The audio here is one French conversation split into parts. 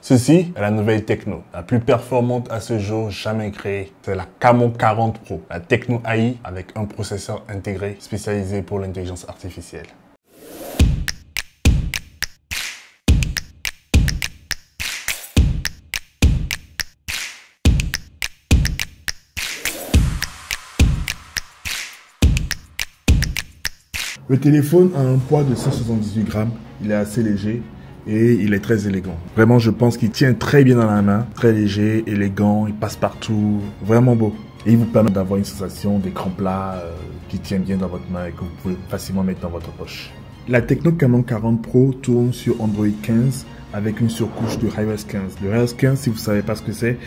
Ceci est la nouvelle techno, la plus performante à ce jour jamais créée. C'est la Camon 40 Pro, la techno AI avec un processeur intégré spécialisé pour l'intelligence artificielle. Le téléphone a un poids de 178 grammes, il est assez léger et il est très élégant. Vraiment, je pense qu'il tient très bien dans la main, très léger, élégant, il passe partout, vraiment beau. Et il vous permet d'avoir une sensation d'écran plat qui tient bien dans votre main et que vous pouvez facilement mettre dans votre poche. La Techno Camon 40 Pro tourne sur Android 15 avec une surcouche de iOS 15. Le iOS 15, si vous ne savez pas ce que c'est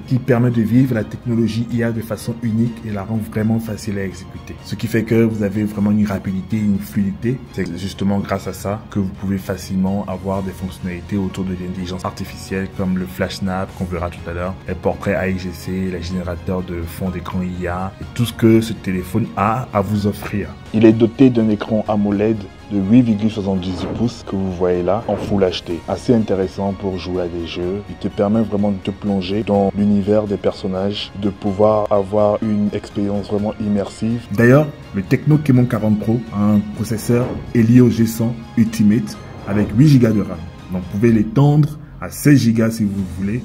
qui permet de vivre la technologie IA de façon unique et la rend vraiment facile à exécuter. Ce qui fait que vous avez vraiment une rapidité, une fluidité. C'est justement grâce à ça que vous pouvez facilement avoir des fonctionnalités autour de l'intelligence artificielle comme le flash snap qu'on verra tout à l'heure, les portraits AIGC, les générateurs de fond d'écran IA et tout ce que ce téléphone a à vous offrir. Il est doté d'un écran AMOLED de 8,78 pouces que vous voyez là en Full HD. Assez intéressant pour jouer à des jeux. Il te permet vraiment de te plonger dans l'univers des personnages, de pouvoir avoir une expérience vraiment immersive. D'ailleurs, le Techno Camon 40 Pro a un processeur Helio G100 Ultimate avec 8 Go de RAM. Donc vous pouvez l'étendre à 16 Go si vous voulez,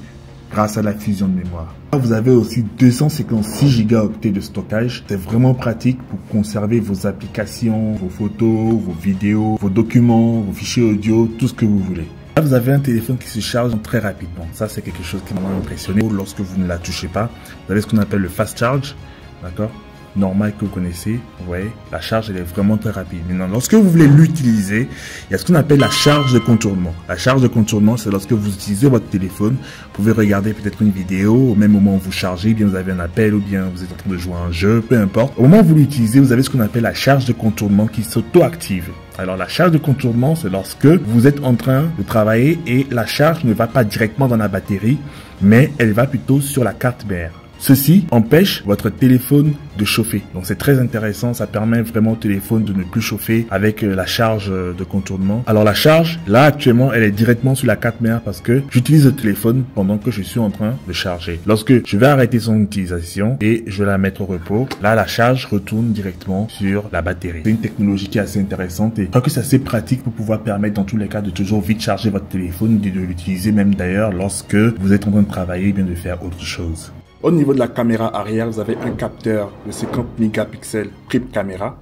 grâce à la fusion de mémoire. Vous avez aussi 256 Go de stockage. C'est vraiment pratique pour conserver vos applications, vos photos, vos vidéos, vos documents, vos fichiers audio, tout ce que vous voulez. Là, vous avez un téléphone qui se charge très rapidement. Ça, c'est quelque chose qui m'a impressionné. Lorsque vous ne la touchez pas, vous avez ce qu'on appelle le fast charge, d'accord? Normal que vous connaissez, vous voyez, la charge elle est vraiment très rapide. Maintenant, lorsque vous voulez l'utiliser, il y a ce qu'on appelle la charge de contournement. La charge de contournement, c'est lorsque vous utilisez votre téléphone, vous pouvez regarder peut-être une vidéo, au même moment où vous chargez, bien vous avez un appel ou bien vous êtes en train de jouer à un jeu, peu importe. Au moment où vous l'utilisez, vous avez ce qu'on appelle la charge de contournement qui s'auto-active. Alors la charge de contournement, c'est lorsque vous êtes en train de travailler et la charge ne va pas directement dans la batterie, mais elle va plutôt sur la carte mère. Ceci empêche votre téléphone de chauffer. Donc c'est très intéressant, ça permet vraiment au téléphone de ne plus chauffer avec la charge de contournement. Alors la charge, là actuellement, elle est directement sur la carte mère parce que j'utilise le téléphone pendant que je suis en train de charger. Lorsque je vais arrêter son utilisation et je vais la mettre au repos, là la charge retourne directement sur la batterie. C'est une technologie qui est assez intéressante et je crois que c'est assez pratique pour pouvoir permettre dans tous les cas de toujours vite charger votre téléphone et de l'utiliser même d'ailleurs lorsque vous êtes en train de travailler ou bien de faire autre chose. Au niveau de la caméra arrière, vous avez un capteur de 50 mégapixels trip caméra,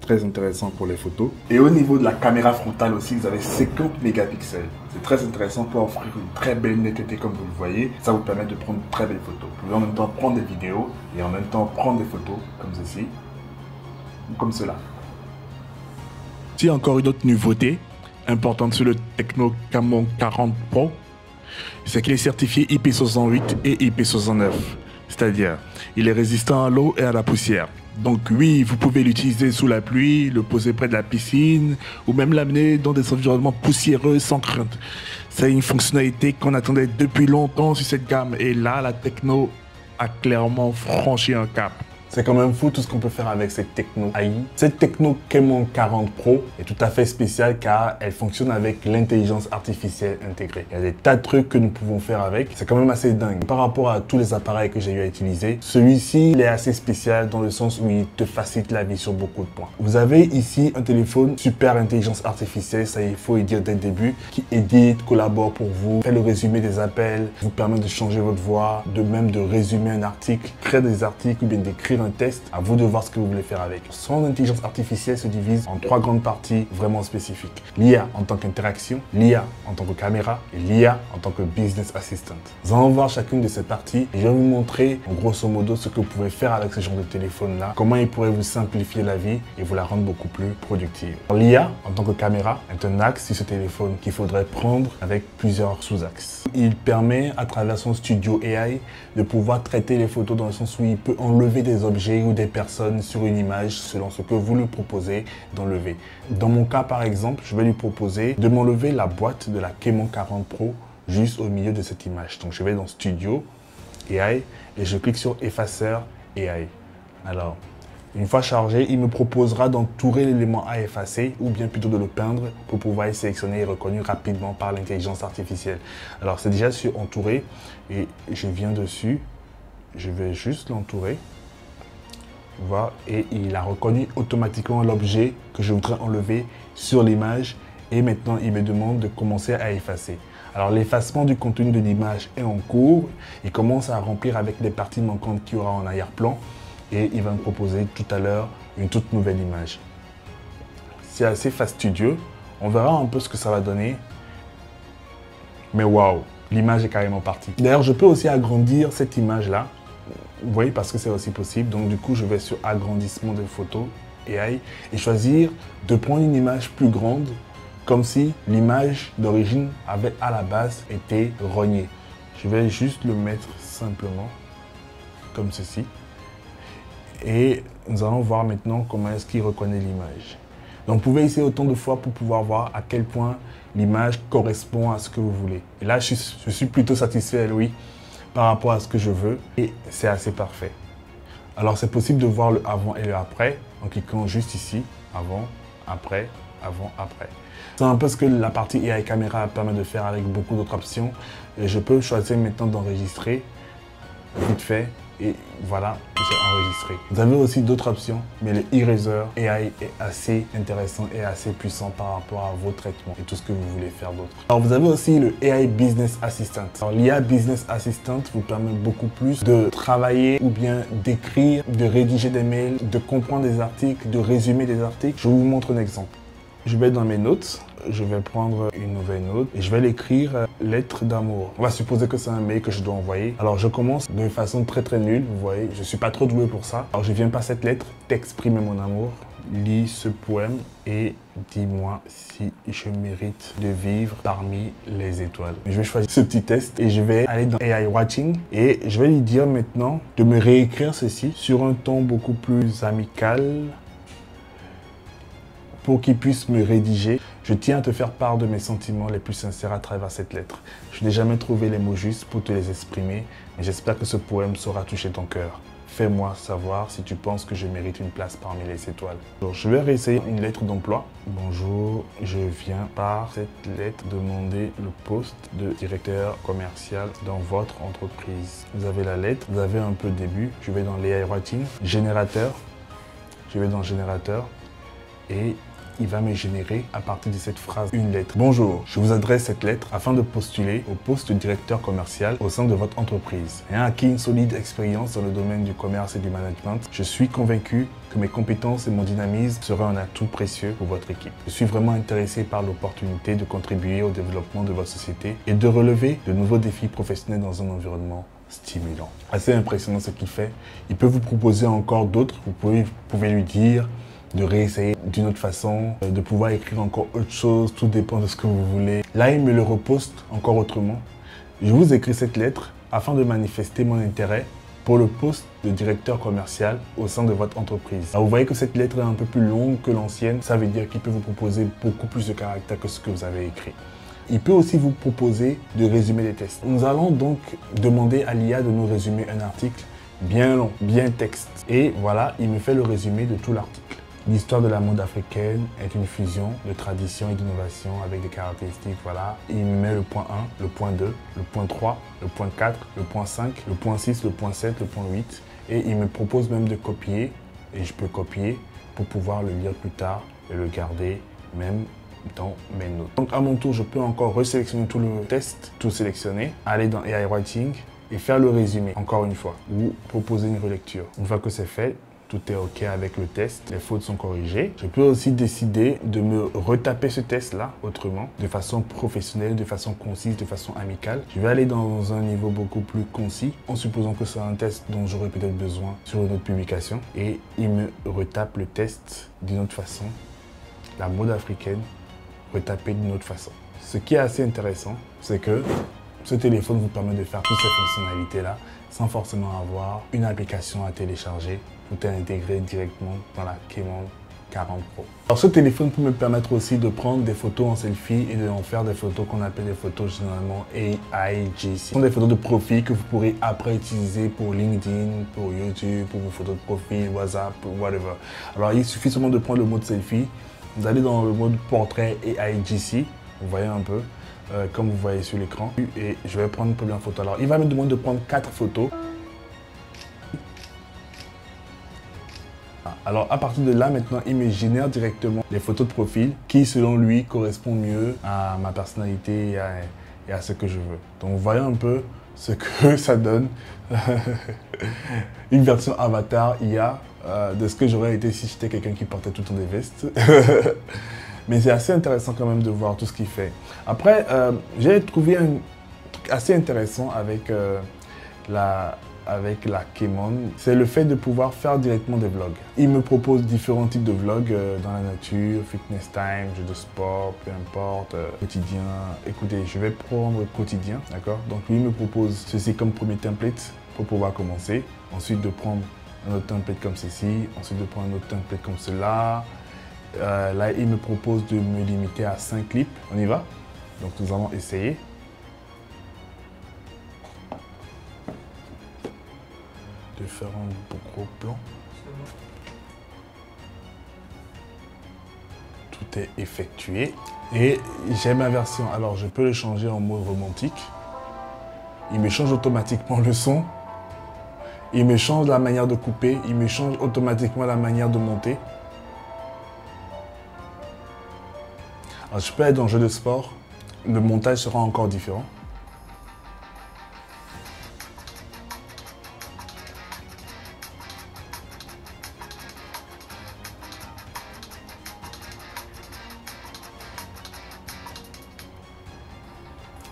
très intéressant pour les photos. Et au niveau de la caméra frontale aussi, vous avez 50 mégapixels. C'est très intéressant pour offrir une très belle netteté comme vous le voyez. Ça vous permet de prendre de très belles photos. Vous pouvez en même temps prendre des vidéos et en même temps prendre des photos comme ceci, ou comme cela. Il y a encore une autre nouveauté importante sur le Techno Camon 40 Pro, c'est qu'il est certifié IP68 et IP69, c'est-à-dire il est résistant à l'eau et à la poussière. Donc oui, vous pouvez l'utiliser sous la pluie, le poser près de la piscine ou même l'amener dans des environnements poussiéreux sans crainte. C'est une fonctionnalité qu'on attendait depuis longtemps sur cette gamme et là, la techno a clairement franchi un cap. C'est quand même fou tout ce qu'on peut faire avec cette techno AI. Cette techno Camon 40 Pro est tout à fait spéciale car elle fonctionne avec l'intelligence artificielle intégrée. Il y a des tas de trucs que nous pouvons faire avec. C'est quand même assez dingue. Par rapport à tous les appareils que j'ai eu à utiliser, celui-ci il est assez spécial dans le sens où il te facilite la vie sur beaucoup de points. Vous avez ici un téléphone super intelligence artificielle, ça il faut y dire dès le début, qui édite, collabore pour vous, fait le résumé des appels, vous permet de changer votre voix, de même de résumer un article, créer des articles ou bien d'écrire un test, à vous de voir ce que vous voulez faire avec. Son intelligence artificielle se divise en 3 grandes parties vraiment spécifiques. L'IA en tant qu'interaction, l'IA en tant que caméra et l'IA en tant que business assistant. Nous allons voir chacune de ces parties et je vais vous montrer en grosso modo ce que vous pouvez faire avec ce genre de téléphone là, comment il pourrait vous simplifier la vie et vous la rendre beaucoup plus productive. L'IA en tant que caméra est un axe sur ce téléphone qu'il faudrait prendre avec plusieurs sous-axes. Il permet à travers son studio AI de pouvoir traiter les photos dans le sens où il peut enlever des objets ou des personnes sur une image selon ce que vous lui proposez d'enlever. Dans mon cas par exemple, je vais lui proposer de m'enlever la boîte de la Camon 40 Pro juste au milieu de cette image. Donc je vais dans Studio AI et je clique sur Effaceur AI. Alors Une fois chargé, il me proposera d'entourer l'élément à effacer ou bien plutôt de le peindre pour pouvoir être sélectionné et reconnu rapidement par l'intelligence artificielle. Alors c'est déjà sur entourer et je viens dessus, je vais juste l'entourer. Voilà, et il a reconnu automatiquement l'objet que je voudrais enlever sur l'image et maintenant il me demande de commencer à effacer. Alors l'effacement du contenu de l'image est en cours, il commence à remplir avec les parties manquantes qu'il y aura en arrière-plan et il va me proposer tout à l'heure une toute nouvelle image. C'est assez fastidieux, on verra un peu ce que ça va donner, mais waouh, l'image est carrément partie. D'ailleurs je peux aussi agrandir cette image là. Vous voyez, parce que c'est aussi possible. Donc du coup, je vais sur agrandissement de photos AI et choisir de prendre une image plus grande, comme si l'image d'origine avait à la base été rognée. Je vais juste le mettre simplement comme ceci. Et nous allons voir maintenant comment est-ce qu'il reconnaît l'image. Donc vous pouvez essayer autant de fois pour pouvoir voir à quel point l'image correspond à ce que vous voulez. Et là, je suis plutôt satisfait, oui, par rapport à ce que je veux et c'est assez parfait. Alors c'est possible de voir le avant et le après en cliquant juste ici, avant, après, C'est un peu ce que la partie AI caméra permet de faire avec beaucoup d'autres options. Et je peux choisir maintenant d'enregistrer vite fait et voilà, j'ai enregistré. Vous avez aussi d'autres options, mais le Eraser AI est assez intéressant et assez puissant par rapport à vos traitements et tout ce que vous voulez faire d'autre. Alors vous avez aussi le AI Business Assistant. Alors l'IA Business Assistant vous permet beaucoup plus de travailler ou bien d'écrire, de rédiger des mails, de comprendre des articles, de résumer des articles. Je vous montre un exemple. Je vais dans mes notes, je vais prendre une nouvelle note et je vais l'écrire lettre d'amour. On va supposer que c'est un mail que je dois envoyer. Alors je commence de façon très nulle, vous voyez, je suis pas trop doué pour ça. Alors je viens par cette lettre, t'exprimer mon amour, lis ce poème et dis-moi si je mérite de vivre parmi les étoiles. Je vais choisir ce petit test et je vais aller dans AI Writing et je vais lui dire maintenant de me réécrire ceci sur un ton beaucoup plus amical. Pour qu'il puisse me rédiger, je tiens à te faire part de mes sentiments les plus sincères à travers cette lettre. Je n'ai jamais trouvé les mots justes pour te les exprimer, mais j'espère que ce poème saura toucher ton cœur. Fais-moi savoir si tu penses que je mérite une place parmi les étoiles. Donc, je vais réessayer une lettre d'emploi. Bonjour, je viens par cette lettre demander le poste de directeur commercial dans votre entreprise. Vous avez la lettre, vous avez un peu de début. Je vais dans l'AI Writing, générateur. Je vais dans générateur et il va me générer à partir de cette phrase une lettre. Bonjour, je vous adresse cette lettre afin de postuler au poste de directeur commercial au sein de votre entreprise. Ayant acquis une solide expérience dans le domaine du commerce et du management, je suis convaincu que mes compétences et mon dynamisme seraient un atout précieux pour votre équipe. Je suis vraiment intéressé par l'opportunité de contribuer au développement de votre société et de relever de nouveaux défis professionnels dans un environnement stimulant. Assez impressionnant ce qu'il fait. Il peut vous proposer encore d'autres. Vous pouvez lui dire de réessayer d'une autre façon, de pouvoir écrire encore autre chose, tout dépend de ce que vous voulez. Là, il me le reposte encore autrement. Je vous écris cette lettre afin de manifester mon intérêt pour le poste de directeur commercial au sein de votre entreprise. Alors, vous voyez que cette lettre est un peu plus longue que l'ancienne, ça veut dire qu'il peut vous proposer beaucoup plus de caractères que ce que vous avez écrit. Il peut aussi vous proposer de résumer des tests. Nous allons donc demander à l'IA de nous résumer un article bien long, bien texte. Et voilà, il me fait le résumé de tout l'article. L'histoire de la mode africaine est une fusion de tradition et d'innovation avec des caractéristiques, voilà. Il me met le point 1, le point 2, le point 3, le point 4, le point 5, le point 6, le point 7, le point 8. Et il me propose même de copier, et je peux copier pour pouvoir le lire plus tard et le garder même dans mes notes. Donc à mon tour, je peux encore resélectionner tout le test, tout sélectionner, aller dans AI Writing et faire le résumé encore une fois, ou proposer une relecture. Une fois que c'est fait, tout est OK avec le test, les fautes sont corrigées. Je peux aussi décider de me retaper ce test-là autrement, de façon professionnelle, de façon concise, de façon amicale. Je vais aller dans un niveau beaucoup plus concis, en supposant que c'est un test dont j'aurais peut-être besoin sur une autre publication. Et il me retape le test d'une autre façon, la mode africaine, retapée d'une autre façon. Ce qui est assez intéressant, c'est que ce téléphone vous permet de faire toutes ces fonctionnalités-là sans forcément avoir une application à télécharger. Tout est intégré directement dans la commande 40 Pro. Alors ce téléphone peut me permettre aussi de prendre des photos en selfie et d'en faire des photos qu'on appelle des photos généralement AIGC. Ce sont des photos de profil que vous pourrez après utiliser pour LinkedIn, pour YouTube, pour vos photos de profil, WhatsApp, whatever. Alors il suffit seulement de prendre le mode selfie, vous allez dans le mode portrait AIGC, vous voyez un peu, comme vous voyez sur l'écran, et je vais prendre une première photo. Alors il va me demander de prendre 4 photos. Alors à partir de là, maintenant, il me génère directement les photos de profil qui, selon lui, correspondent mieux à ma personnalité et à ce que je veux. Donc vous voyez un peu ce que ça donne. Une version avatar IA de ce que j'aurais été si j'étais quelqu'un qui portait tout le temps des vestes. Mais c'est assez intéressant quand même de voir tout ce qu'il fait. Après, j'ai trouvé un truc assez intéressant avec la Camon, c'est le fait de pouvoir faire directement des vlogs. Il me propose différents types de vlogs dans la nature, fitness time, jeux de sport, peu importe, quotidien. Écoutez, je vais prendre quotidien, d'accord? Donc lui me propose ceci comme premier template pour pouvoir commencer. Ensuite de prendre un autre template comme ceci, ensuite de prendre un autre template comme cela. Là, il me propose de me limiter à 5 clips. On y va? Donc nous allons essayer. De faire un gros plan. Tout est effectué. Et j'ai ma version. Alors, je peux le changer en mode romantique. Il me change automatiquement le son. Il me change la manière de couper. Il me change automatiquement la manière de monter. Alors, je peux être dans le jeu de sport. Le montage sera encore différent.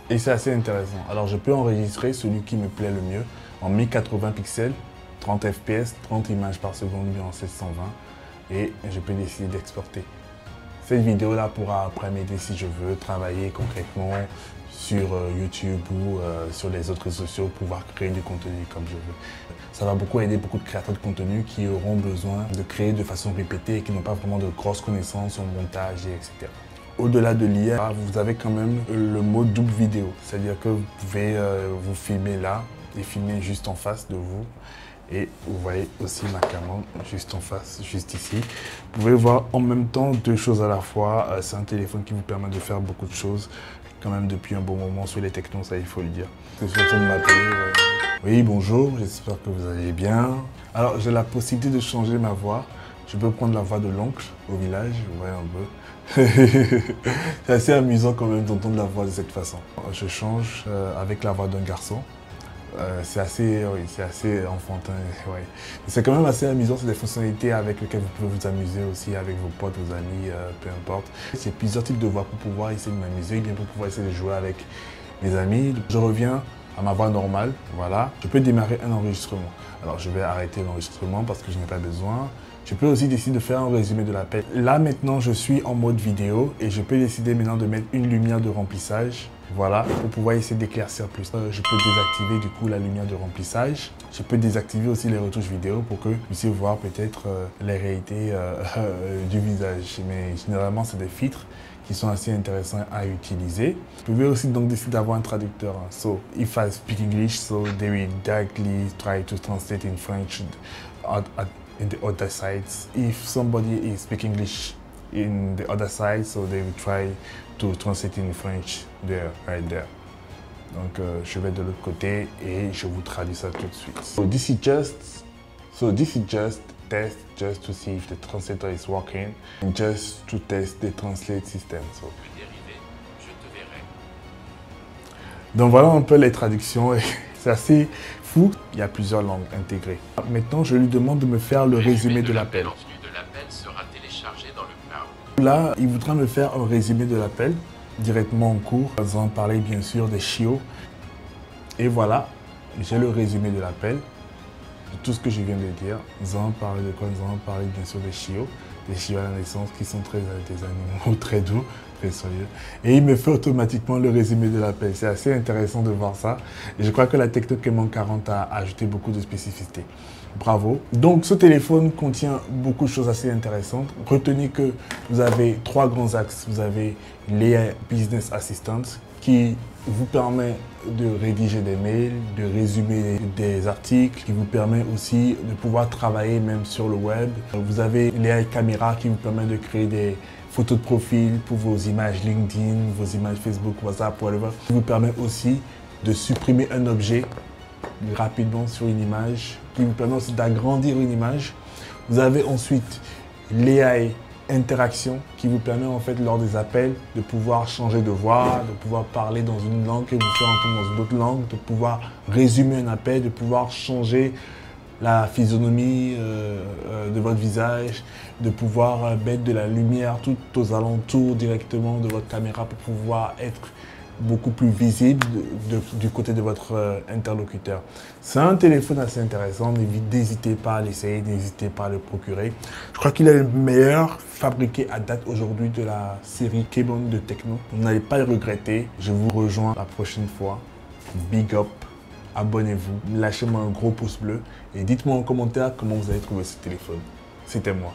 Et c'est assez intéressant. Alors je peux enregistrer celui qui me plaît le mieux en 1080 pixels, 30 fps, 30 images par seconde en 720 et je peux décider d'exporter. Cette vidéo-là pourra après m'aider si je veux travailler concrètement sur YouTube ou sur les autres réseaux sociaux pour pouvoir créer du contenu comme je veux. Ça va beaucoup aider beaucoup de créateurs de contenu qui auront besoin de créer de façon répétée et qui n'ont pas vraiment de grosses connaissances en montage, etc. Au-delà de l'IA, vous avez quand même le mode double vidéo. C'est-à-dire que vous pouvez vous filmer là et filmer juste en face de vous. Et vous voyez aussi ma caméra juste en face, juste ici. Vous pouvez voir en même temps deux choses à la fois. C'est un téléphone qui vous permet de faire beaucoup de choses quand même depuis un bon moment sur les technos, ça il faut le dire. C'est sur le temps de m'appeler. Oui, bonjour, j'espère que vous allez bien. Alors j'ai la possibilité de changer ma voix. Je peux prendre la voix de l'oncle au village, vous voyez un peu. C'est assez amusant quand même d'entendre la voix de cette façon. Je change avec la voix d'un garçon. C'est assez enfantin. Ouais. C'est quand même assez amusant, c'est des fonctionnalités avec lesquelles vous pouvez vous amuser aussi avec vos potes, vos amis, peu importe. C'est plusieurs types de voix pour pouvoir essayer de m'amuser, bien pour pouvoir essayer de jouer avec mes amis. Je reviens à ma voix normale, voilà. Je peux démarrer un enregistrement. Alors je vais arrêter l'enregistrement parce que je n'ai pas besoin. Je peux aussi décider de faire un résumé de l'appel. Là maintenant je suis en mode vidéo et je peux décider maintenant de mettre une lumière de remplissage. Voilà, pour pouvoir essayer d'éclaircir plus. Je peux désactiver du coup la lumière de remplissage. Je peux désactiver aussi les retouches vidéo pour que vous puissiez voir peut-être les réalités du visage. Mais généralement c'est des filtres qui sont assez intéressants à utiliser. Vous pouvez aussi donc décider d'avoir un traducteur. So, if I speak English, so they will directly try to translate in French in the other sides. If somebody is speaking English in the other side, so they will try to translate in French there, right there. Donc je vais de l'autre côté et je vous traduis ça tout de suite. So this is just test just to see if the translator is working and just to test the translate system. So. Donc voilà un peu les traductions. C'est assez fou. Il y a plusieurs langues intégrées. Maintenant, je lui demande de me faire le résumé de l'appel. Là, il voudra me faire un résumé de l'appel directement en cours. Nous allons parler bien sûr des chiots. Et voilà, j'ai le résumé de l'appel. De tout ce que je viens de dire. Nous allons parler de quoi? Nous allons parler bien sûr des chiots à la naissance qui sont des animaux très doux, très sérieux. Et il me fait automatiquement le résumé de l'appel. C'est assez intéressant de voir ça. Et je crois que la Tecno Camon 40 a ajouté beaucoup de spécificités. Bravo. Donc ce téléphone contient beaucoup de choses assez intéressantes. Retenez que vous avez 3 grands axes. Vous avez l'AI Business Assistant qui vous permet de rédiger des mails, de résumer des articles, qui vous permet aussi de pouvoir travailler même sur le web. Vous avez l'AI Caméra qui vous permet de créer des photos de profil pour vos images LinkedIn, vos images Facebook, WhatsApp, whatever. Qui vous permet aussi de supprimer un objet rapidement sur une image, qui vous permet aussi d'agrandir une image. Vous avez ensuite l'AI Interaction qui vous permet en fait lors des appels de pouvoir changer de voix, de pouvoir parler dans une langue et vous faire entendre dans une autre langue, de pouvoir résumer un appel, de pouvoir changer la physionomie de votre visage, de pouvoir mettre de la lumière tout aux alentours directement de votre caméra pour pouvoir être beaucoup plus visible du côté de votre interlocuteur. C'est un téléphone assez intéressant, n'hésitez pas à l'essayer, n'hésitez pas à le procurer. Je crois qu'il est le meilleur fabriqué à date aujourd'hui de la série Camon de Tecno. Vous n'allez pas le regretter, je vous rejoins la prochaine fois. Big up, abonnez-vous, lâchez-moi un gros pouce bleu et dites-moi en commentaire comment vous avez trouvé ce téléphone. C'était moi.